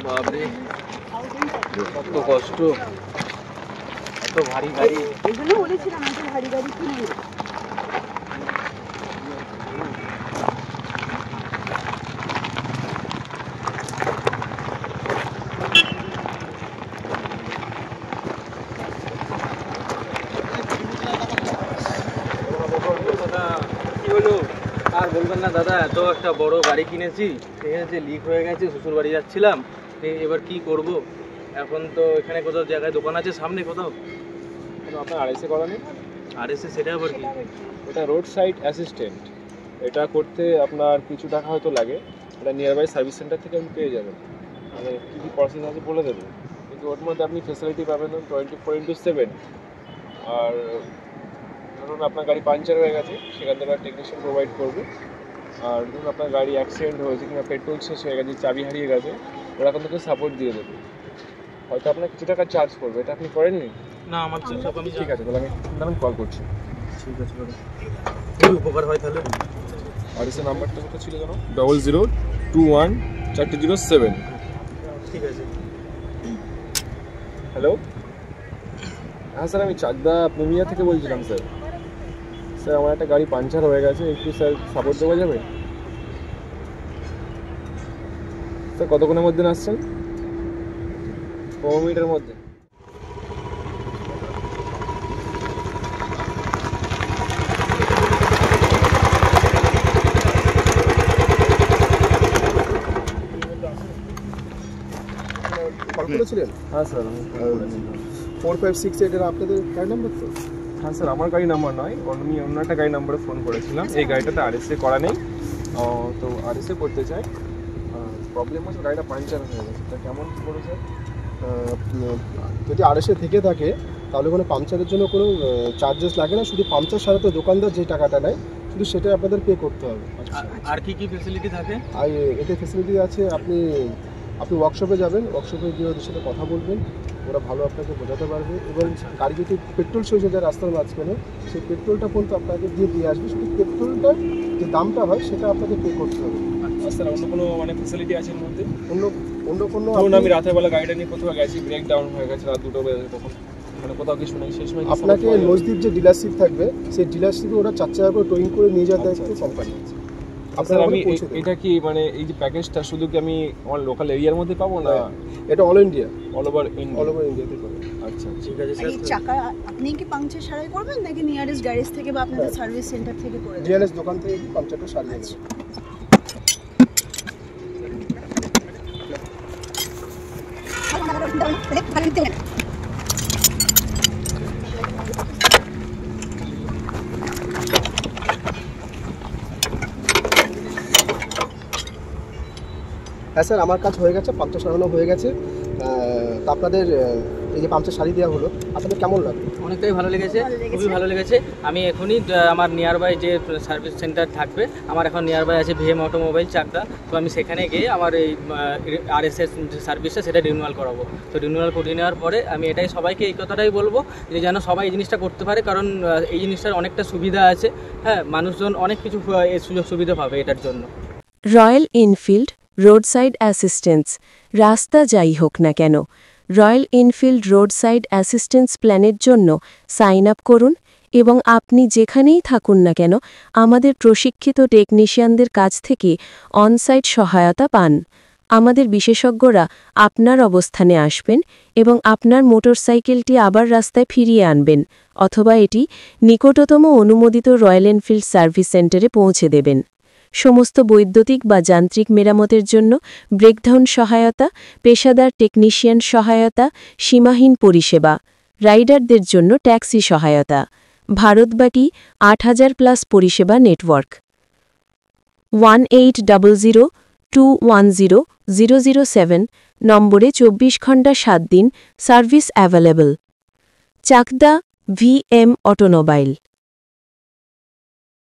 বাপরে, কত কষ্ট, এত ভারী গাড়ি। এই জন্য বলেছিলাম এত ভারী গাড়ি কিনবে। কি হলো? আর বলবেন না দাদা, এত একটা বড় গাড়ি কিনেছি, ঠিক আছে, লিক হয়ে গেছে, শ্বশুর বাড়ি যাচ্ছিলাম, এবার কি করব? এখন তো এখানে কোথাও জায়গায় দোকান আছে সামনে কোথাও? আপনার আরএসএ করা নেই? আরএসএ সেটা আবার কি? এটা রোড সাইড অ্যাসিস্ট্যান্ট। এটা করতে আপনার কিছু টাকা হয়তো লাগে, এটা নিয়ার বাই সার্ভিস সেন্টার থেকে আপনি পেয়ে যাবেন। মানে কী কী প্রসেস আছে বলে দেবেন, কিন্তু ওর মধ্যে আপনি ফেসিলিটি পাবেন 24/7। আর ধরুন আপনার গাড়ি পাঞ্চার হয়ে গেছে, সেখান থেকে টেকনিশিয়ান প্রোভাইড করবে। আর ধরুন আপনার গাড়ি অ্যাক্সিডেন্ট হয়েছে কিংবা পেট্রোল শেষ হয়ে গেছে, চাবি হারিয়ে গেছে, ওরা এখন থেকে সাপোর্ট দিয়ে দেবে। হয়তো আপনার কিছু টাকা চার্জ করবে, এটা আপনি করেননি? না, আমার সব আমি ঠিক আছে, তাহলে আমি কল করছি। ঠিক আছে দাদা, খুবই উপকার হয় তাহলে। আর এসে নাম্বারটা কত ছিল জানো? 00214007। ঠিক আছে। হ্যালো, হ্যাঁ স্যার, আমি চাকদা পুমিয়া থেকে বলছিলাম। স্যার স্যার আমার একটা গাড়ি পাঞ্চার হয়ে গেছে, একটু স্যার সাপোর্ট দেওয়া যাবে? স্যার কতক্ষণের মধ্যে আসছেন? 15 মিনিটের মধ্যে। কল করেছিলেন? হ্যাঁ স্যার, আমি 4568 এর আপনাদের গাড়ি নাম্বার তো? হ্যাঁ স্যার, আমার গাড়ি নাম্বার নয়, আমি অন্য একটা গাড়ি নাম্বারে ফোন করেছিলাম। এই গাড়িটাতে আরএসএ করা নেই, তো আরএসএ করতে চাই। প্রবলেম হচ্ছে গাড়িটা পাঞ্চার হয়ে গেছে, তা কেমন কী করবো স্যার? যদি আরএসএ থেকে থাকে তাহলে কোনো পাংচারের জন্য কোনো চার্জেস লাগে না, শুধু পাংচার সারাতে দোকানদার যে টাকাটা নেয় শুধু সেটাই আপনাদের পে করতে হবে। আর কি কি ফ্যাসিলিটি থাকে? আর এতে ফেসিলিটি আছে, আপনি ওয়ার্কশপে যাবেন, ওয়ার্কশপে গিয়ে ওদের সাথে কথা বলবেন, ওরা ভালো আপনাকে বোঝাতে পারবে। এবং গাড়ি যদি পেট্রোল শেষ হয়ে যায় রাস্তার মাঝখানে, সেই পেট্রোলটা পর্যন্ত আপনাকে দিয়ে আসবে, শুধু পেট্রোলটার যে দামটা হয় সেটা আপনাকে পে করতে হবে। আর স্যার অন্য কোনো ফ্যাসিলিটি আছে এর মধ্যে? অন্য কোনো ধরুন আমি রাতের বেলা গাড়িটা নিয়ে কোথাও গেছি, ব্রেক ডাউন হয়ে গেছে, রাত 2টো বেজে, তখন কোথাও কিছু নেই, সেই সময় আপনাকে নজদীপ যে ডিলারশিপ থাকবে সেই ডিলারশিপে ওরা 4 টাকা করে টোয়িং করে নিয়ে যাওয়ার দায়িত্ব কোম্পানি আছে। স্যার আমি এটা কি এই যে প্যাকেজটা শুধু কি আমি আমার লোকাল এরিয়ার মধ্যে পাবো না এটা অল ইন্ডিয়া? অল ওভার ইন্ডিয়াতে পাবে। আচ্ছা, ঠিক আছে এই চাকা আপনি কি পাংচার সারাই করবেন নাকি নিয়ারেস্ট গ্যারেজ থেকে বা আপনাদের সার্ভিস সেন্টার থেকে করে দেবেন? ডিএলএস দোকান থেকে পাংচারটা সারিয়ে দেবে। হ্যাঁ স্যার, আমার কাজ হয়ে গেছে, পাংচার সারানো হয়ে গেছে। তা আপনাদের এই যে পাংচার সারিয়ে দেওয়া হলো, আপনাদের কেমন লাগলো? অনেকটাই ভালো লেগেছে, খুবই ভালো লেগেছে। আমি এখনই আমার নিয়ার বাই যে সার্ভিস সেন্টার থাকবে, আমার এখন নিয়ার বাই আছে ভিএম অটোমোবাইল চাকদা, তো আমি সেখানে গিয়ে আমার এই আরএসএস সার্ভিসটা সেটা রিনিউয়াল করাবো। তো রিনিউয়াল করে নেওয়ার পরে আমি এটাই সবাইকে এই কথাটাই বলবো যে যেন সবাই এই জিনিসটা করতে পারে, কারণ এই জিনিসটার অনেকটা সুবিধা আছে। হ্যাঁ, মানুষজন অনেক কিছু সুযোগ সুবিধা পাবে এটার জন্য। Royal Enfield road side assistance. রাস্তা যাই হোক না কেন, royal Enfield road side assistance প্ল্যানের জন্য সাইন আপ করুন এবং আপনি যেখানেই থাকুন না কেন আমাদের প্রশিক্ষিত টেকনিশিয়ানদের কাছ থেকে অনসাইট সহায়তা পান। আমাদের বিশেষজ্ঞরা আপনার অবস্থানে আসবেন এবং আপনার মোটরসাইকেলটি আবার রাস্তায় ফিরিয়ে আনবেন, অথবা এটি নিকটতম অনুমোদিত রয়্যাল এনফিল্ড সার্ভিস সেন্টারে পৌঁছে দেবেন। সমস্ত বৈদ্যুতিক বা যান্ত্রিক মেরামতের জন্য ব্রেকডাউন সহায়তা, পেশাদার টেকনিশিয়ান সহায়তা, সীমাহীন পরিষেবা, রাইডারদের জন্য ট্যাক্সি সহায়তা, ভারতবাটি 8000+ পরিষেবা নেটওয়ার্ক। 1800210007 নম্বরে 24 ঘন্টা 7 দিন service available. Chakdah VM automobile.